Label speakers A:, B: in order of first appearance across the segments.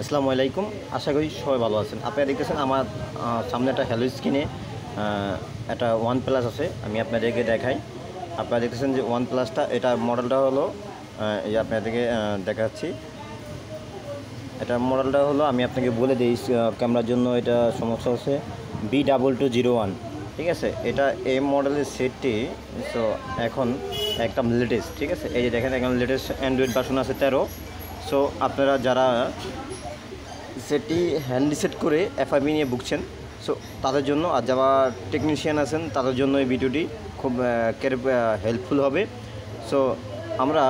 A: আসসালামু আলাইকুম। আশা করি সবাই ভালো আছেন। আপনারা দেখতেছেন আমার সামনে একটা হ্যালো স্ক্রিনে একটা OnePlus আছে। আমি আপনাদেরকে দেখাই। আপনারা দেখতেছেন যে OnePlusটা এটা মডেলটা হলো এই যে আপনাদেরকে দেখাচ্ছি। এটা মডেলটা হলো আমি আপনাকে বলে দিই, ক্যামেরার জন্য এটা সমস্যা হচ্ছে v2201। ঠিক আছে, এটা এই মডেলের সেটটি সো এখন একদম লেটেস্ট। ঠিক আছে, এই যে দেখেন এখন লেটেস্ট অ্যান্ড্রয়েড ভার্সন আছে 13। সো আপনারা যারা সেটি হ্যান্ড রিসেট করে FRP নিয়ে ভুগছেন, সো তাদের জন্য, আর যারা টেকনিশিয়ান আছেন তাদের জন্য এই ভিডিওটি খুব হেল্পফুল হবে। সো আমরা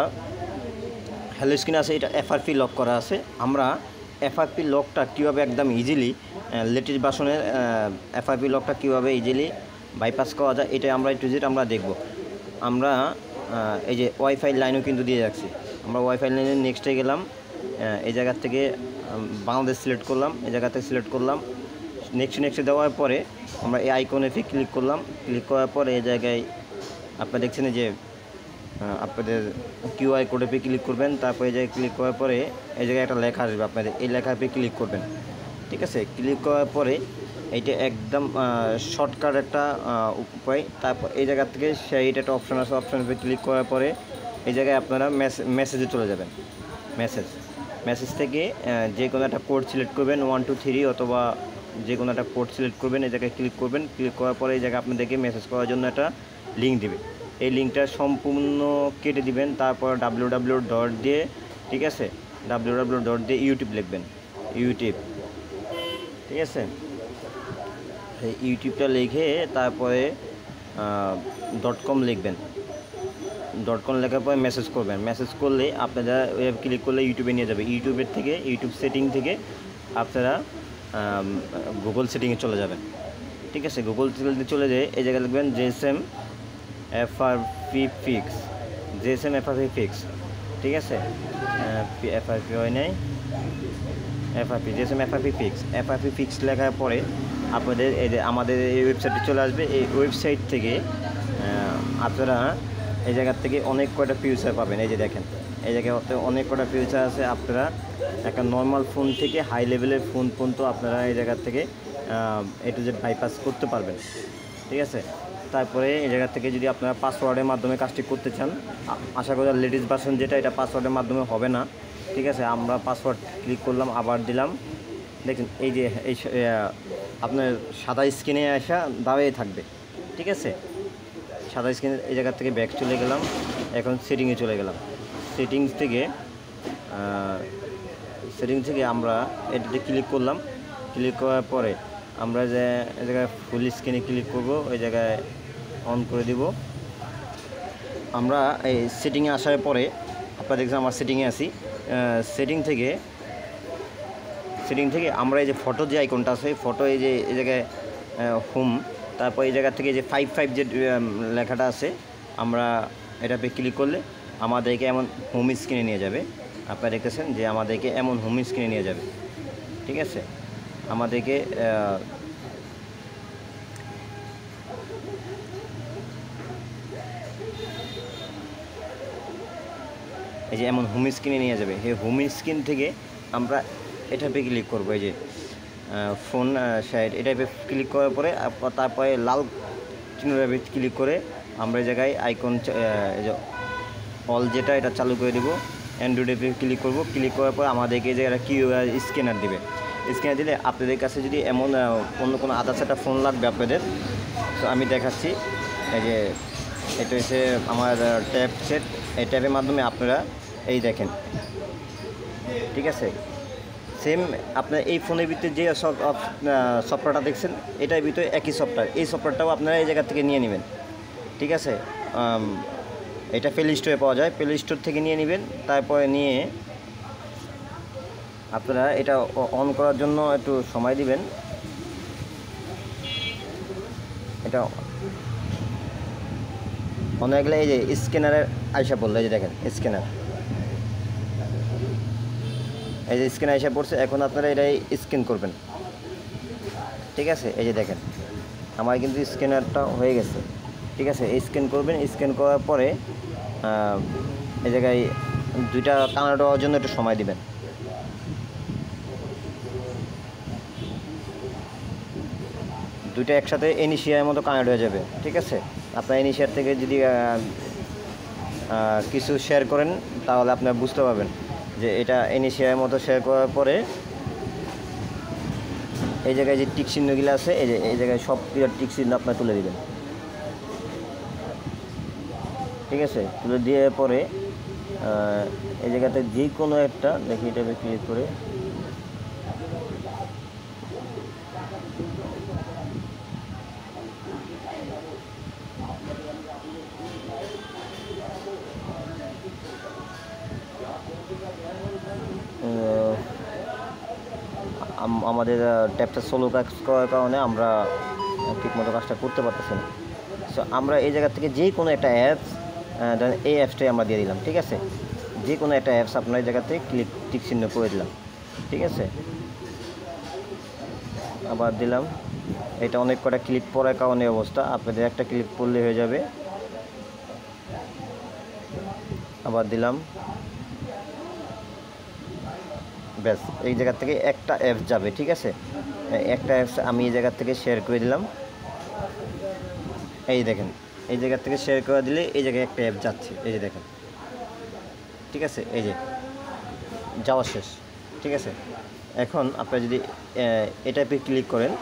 A: হ্যালো স্ক্রিন আছে, এটা FRP লক করা আছে। আমরা FRP লকটা কীভাবে একদম ইজিলি লেটেস্ট ভার্সনের FRP লকটা কীভাবে ইজিলি বাইপাস করা যায়, এটা আমরা আমরা দেখব। আমরা এই যে ওয়াইফাই লাইনও কিন্তু দিয়ে রাখছি। আমরা ওয়াইফাই লাইনে নেক্সটে গেলাম, এই জায়গা থেকে বাংলাদেশ সিলেক্ট করলাম, এই জায়গা থেকে সিলেক্ট করলাম। নেক্সটে দেওয়ার পরে আমরা এই আইকনে ক্লিক করলাম। ক্লিক করার পরে এই জায়গায় আপনারা দেখছেন যে আপনাদের কিউআর কোডে ক্লিক করবেন। তারপরে এই জায়গায় ক্লিক করার পরে এই জায়গায় একটা লেখা আসবে, আপনাদের এই লেখার ক্লিক করবেন। ঠিক আছে, ক্লিক করার পরে এইটা একদম শর্টকাট একটা উপায়। তারপর এই জায়গা থেকে সেইটা একটা অপশান আছে, অপশানে ক্লিক করার পরে এই জায়গায় আপনারা মেসেজে চলে যাবেন। মেসেজ থেকে যে কোনো একটা কোড সিলেক্ট করবেন, 1 2 3, অথবা যে কোনো একটা কোড সিলেক্ট করবেন। এই জায়গায় ক্লিক করবেন। ক্লিক করার পরে এই জায়গায় আপনাদেরকে মেসেজ করার জন্য একটা লিঙ্ক দিবে। এই লিঙ্কটা সম্পূর্ণ কেটে দিবেন। তারপর www. দিয়ে, ঠিক আছে, www. দিয়ে ইউটিউব লিখবেন, ইউটিউব। ঠিক আছে, এই ইউটিউবটা লিখে তারপরে .com লিখবেন। .com লেখার পরে মেসেজ করবেন। মেসেজ করলে আপনারা ক্লিক করলে ইউটিউবে নিয়ে যাবে। ইউটিউবের থেকে ইউটিউব সেটিং থেকে আপনারা গুগল সেটিংয়ে চলে যাবেন। ঠিক আছে, গুগল চলে যেয়ে এই জায়গায় লিখবেন GSM FRP fix, GSM FRP fix. ঠিক আছে, FRP হয় নাই, FRP, GSM FRP fix. FRP fix লেখার পরে আপনাদের এই যে আমাদের এই ওয়েবসাইটে চলে আসবে। এই ওয়েবসাইট থেকে আপনারা এই জায়গার থেকে অনেক কয়টা ফিউচার পাবেন। এই যে দেখেন, এই জায়গায় অনেক কয়টা ফিউচার আছে। আপনারা একটা নর্মাল ফোন থেকে হাই লেভেলের ফোন পর্যন্ত আপনারা এই জায়গার থেকে A to Z বাইপাস করতে পারবেন। ঠিক আছে, তারপরে এই জায়গা থেকে যদি আপনারা পাসওয়ার্ডের মাধ্যমে কাজটি করতে চান, আশা করি লেটেস্ট ভার্সন যেটা, এটা পাসওয়ার্ডের মাধ্যমে হবে না। ঠিক আছে, আমরা পাসওয়ার্ড ক্লিক করলাম, আবার দিলাম। দেখুন এই যে এই আপনার সাদা স্ক্রিনে আসা দাঁড়িয়ে থাকবে। ঠিক আছে, সাদা স্ক্রিনে এই জায়গা থেকে ব্যাক চলে গেলাম। এখন সেটিংয়ে চলে গেলাম। সেটিংস থেকে আমরা এটাতে ক্লিক করলাম। ক্লিক করার পরে আমরা যে এই জায়গায় ফুল স্ক্রিনে ক্লিক করব, ওই জায়গায় অন করে দিব। আমরা এই সেটিংয়ে আসার পরে আপনারা দেখছেন আমার সেটিংয়ে আসি। সেটিং থেকে আমরা এই যে ফটো যে আইকনটা আছে, ফটো এই যে এই জায়গায় হোম, তারপর এই জায়গা থেকে যে 55 যে লেখাটা আছে, আমরা এটাতে ক্লিক করলে আমাদেরকে এমন হোম স্ক্রিনে নিয়ে যাবে। আপনারা দেখতেছেন যে আমাদেরকে এমন হোম স্ক্রিনে নিয়ে যাবে। ঠিক আছে, আমাদেরকে এই যে এমন হোম স্ক্রিনে নিয়ে যাবে। এই হোম স্ক্রিন থেকে আমরা এটাতে ক্লিক করবো। এই যে ফোন সাইড, এটাতে ক্লিক করার পরে তারপরে লাল চিহ্নটাতে ক্লিক করে আমরা এই জায়গায় আইকন অল যেটা, এটা চালু করে দেবো। অ্যান্ড্রয়েডে ক্লিক করব। ক্লিক করার পর আমাদেরকে যে একটা কিউআর স্ক্যানার দেবে। স্ক্যানার দিলে আপনাদের কাছে যদি এমন অন্য কোনো আদার্স একটা ফোন লাগবে আপনাদের, তো আমি দেখাচ্ছি। এই যে এটা হচ্ছে আমার ট্যাব সেট। এই ট্যাবের মাধ্যমে আপনারা এই দেখেন। ঠিক আছে, সেম আপনার এই ফোনের ভিতরে যে সফটওয়্যারটা দেখছেন, এটার ভিতরে একই সফটওয়্যার। এই সফটওয়্যারটাও আপনারা এই জায়গা থেকে নিয়ে নেবেন। ঠিক আছে, এটা প্লে স্টোরে পাওয়া যায়, প্লে স্টোর থেকে নিয়ে নেবেন। তারপরে নিয়ে আপনারা এটা অন করার জন্য একটু সময় দিবেন। এটা অনেকগুলো এই যে স্ক্যানারের আইসা পড়লো, এই যে দেখেন স্ক্যানার, এই যে স্ক্যান আইসা পড়ছে। এখন আপনারা এটাই স্ক্যান করবেন। ঠিক আছে, এই যে দেখেন আমার কিন্তু স্ক্যানারটা হয়ে গেছে। ঠিক আছে, স্ক্যান করবেন। স্ক্যান করার পরে এই জায়গায় দুইটা কানেক্ট হওয়ার জন্য একটু সময় দিবেন। দুইটা একসাথে ইনিশিয়ার মতো কানেক্ট হয়ে যাবে। ঠিক আছে, আপনার ইনিশিয়ার থেকে যদি কিছু শেয়ার করেন তাহলে আপনারা বুঝতে পারবেন যে এটা ইনিশিয়ার মতো শেয়ার করার পরে এই জায়গায় যে টিক চিহ্নগুলো আছে এই জায়গায় সব টিক চিহ্ন আপনার তুলে দিবেন। ঠিক আছে, তুলে দিয়ে পরে এই জায়গাতে যে কোনো একটা দেখি এটাকে ক্লিক করে আমাদের ট্যাবটা স্লো কাজ করার কারণে আমরা ঠিকমতো কাজটা করতে পারতেছি না। সো আমরা এই জায়গা থেকে যে কোনো একটা অ্যাপস এই অ্যাপসটাই আমরা দিয়ে দিলাম। ঠিক আছে, যে কোনো একটা অ্যাপস আপনার এই জায়গাতে টিক চিহ্ন করে দিলাম। ঠিক আছে, আবার দিলাম। এটা অনেক কটা ক্লিক পড়ার কারণে অবস্থা, আপনাদের একটা ক্লিক করলে হয়ে যাবে। আবার দিলাম, ব্যাস এই জায়গা থেকে একটা অ্যাপস যাবে। ঠিক আছে, একটা অ্যাপস আমি এই জায়গা থেকে শেয়ার করে দিলাম। এই দেখেন, এই জায়গা থেকে শেয়ার করে দিলে এই জায়গায় একটা অ্যাপ যাচ্ছে, এই যে দেখেন। ঠিক আছে, এই যে যাওয়া শেষ। ঠিক আছে, এখন আপনারা যদি এই টাইপে ক্লিক করেন,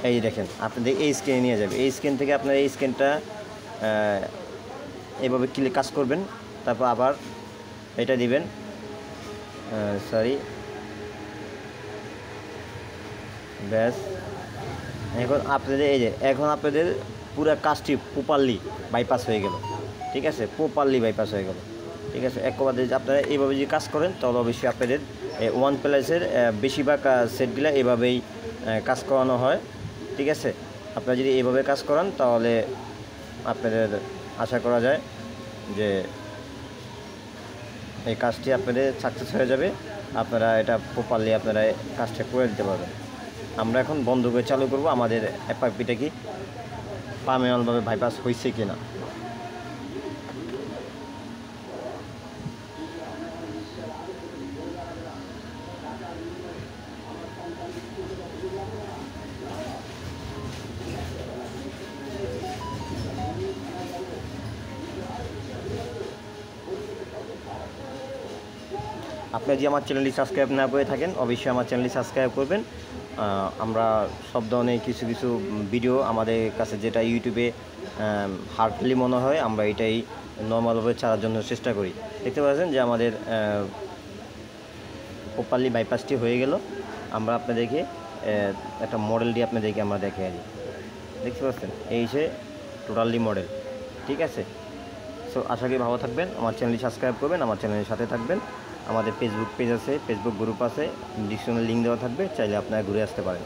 A: এই দেখেন আপনাদের এই স্ক্রিনে নিয়ে যাবে। এই স্ক্রিন থেকে আপনারা এই স্ক্রিনটা এইভাবে ক্লিক কাজ করবেন, তারপর আবার এটা দিবেন, ব্যাস। এখন আপনাদের এই যে এখন আপনাদের পুরো কাজটি প্রপারলি বাইপাস হয়ে গেল। ঠিক আছে, প্রপারলি বাইপাস হয়ে গেল। ঠিক আছে, একবারে যদি আপনারা এইভাবে যদি কাজ করেন তাহলে অবশ্যই আপনাদের OnePlus-এর বেশিরভাগ সেটগুলো এভাবেই কাজ করানো হয়। ঠিক আছে, আপনারা যদি এইভাবে কাজ করান তাহলে আপনাদের আশা করা যায় যে এই কাজটি আপনাদের সাকসেস হয়ে যাবে, আপনারা এটা প্রপারলি আপনারা কাজটা করে দিতে পারবেন। আমরা এখন বন্ধ করে চালু করব আমাদের FRP-টা কি পার্মানেন্টভাবে বাইপাস হয়েছে কি না। আপনি যদি আমার চ্যানেলটি সাবস্ক্রাইব না করে থাকেন অবশ্যই আমার চ্যানেলটি সাবস্ক্রাইব করবেন। আমরা সব ধরনের কিছু কিছু ভিডিও আমাদের কাছে যেটা ইউটিউবে হার্ডলি মনে হয় আমরা এটাই নর্মালভাবে ছাড়ার জন্য চেষ্টা করি। দেখতে পাচ্ছেন যে আমাদের প্রপারলি বাইপাসটি হয়ে গেল। আমরা আপনাদেরকে একটা মডেল দিয়ে আপনাদেরকে আমরা দেখে দিই। দেখতে পাচ্ছেন এই যে টোটালি মডেল। ঠিক আছে, সো আশা করি ভালো থাকবেন, আমার চ্যানেলটি সাবস্ক্রাইব করবেন, আমার চ্যানেলের সাথে থাকবেন। আমাদের ফেসবুক পেজ আছে, ফেসবুক গ্রুপ আছে, ডিসক্রিপশনে লিঙ্ক দেওয়া থাকবে, চাইলে আপনারা ঘুরে আসতে পারেন।